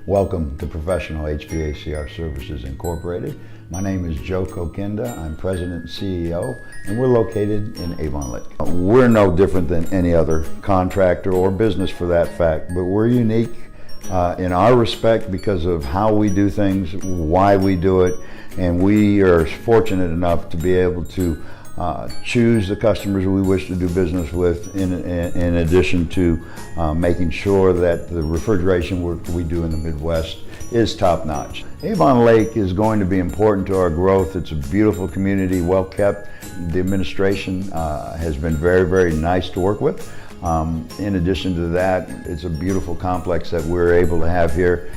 Welcome to Professional HVACR Services Incorporated. My name is Joe Kokinda. I'm President and CEO, and we're located in Avon Lake. We're no different than any other contractor or business for that fact, but we're unique in our respect because of how we do things, why we do it, and we are fortunate enough to be able to choose the customers we wish to do business with in addition to making sure that the refrigeration work we do in the Midwest is top-notch. Avon Lake is going to be important to our growth. It's a beautiful community, well kept. The administration has been very, very nice to work with. In addition to that, it's a beautiful complex that we're able to have here.